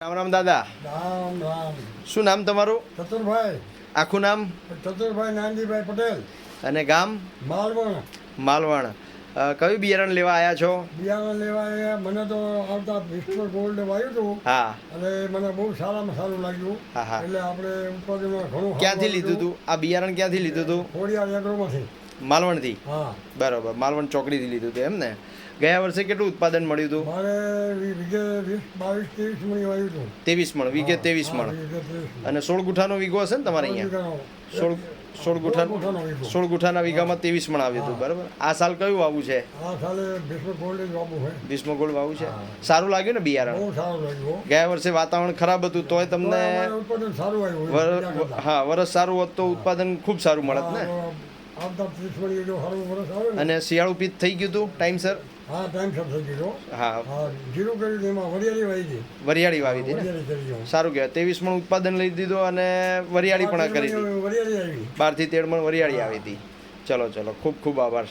રામ રામ દાદા. રામ રામ. શું નામ તમારું? ચતુરભાઈ. આખું નામ? ચતુરભાઈ નાનજીભાઈ પટેલ. અને ગામ? માલવણ. માલવણ. કયું બિયારણ લેવા આવ્યા છો? બિયારણ લેવા આવ્યા. મને તો આવતા વિસ્ટર ગોલ્ડ વાવ્યું હતું. હા. અને મને બહુ સારામાં સારું લાગ્યું. હા હા. એટલે આપણે ઉત્પાદનમાં ઘણું. ક્યાંથી લીધું હતું આ બિયારણ? ક્યાંથી લીધું હતું? ખોડિયાર એગ્રોમાંથી. માલવણથી? હા. બરાબર, માલવણ ચોકડીથી લીધું હતું એમ ને? ગયા વર્ષે કેટલું ઉત્પાદન મળ્યું હતું? મારે વીઘે 22-23 મણ વાવ્યું હતું. 23 મણ, વીઘે 23 મણ. અને 16 ગુઠાનો વીઘો હશે ને તમારે અહીંયા? 16 ગુઠાના વીઘામાં 23 મણ આવ્યું હતું. બરાબર. આ સાલ કયું વાવું છે? આ સાલે ભીષ્મ ગોલ્ડ જ વાવું છે. ભીષ્મ ગોલ્ડ વાવું છે. સારું લાગ્યું ને બિયારણ? બહુ સારું લાગ્યું. ગયા વર્ષે વાતાવરણ ખરાબ હતું તોય તમને ઉત્પાદન સારું આવ્યું. હા, વરસ સારું હોત તો ઉત્પાદન ખૂબ સારું મળત ને. આવતા 30 મણ જેટલું સારું વરસ આવે ને. અને શિયાળુ પીત થઈ ગયું હતું ટાઈમસર? હા, ટાઈમસર થઈ ગયો. હા. જીરું કર્યું એમાં વરિયાળી વાવી હતી. વરિયાળી વાવી હતી ને? સારું કહેવાય. 23 મણ ઉત્પાદન લઈ દીધું અને વરિયાળી પણ કરી દીધી. વરિયાળી આવી. 12 થી 13 મણ વરિયાળી આવી હતી. ચલો ચલો, ખૂબ ખૂબ આભાર.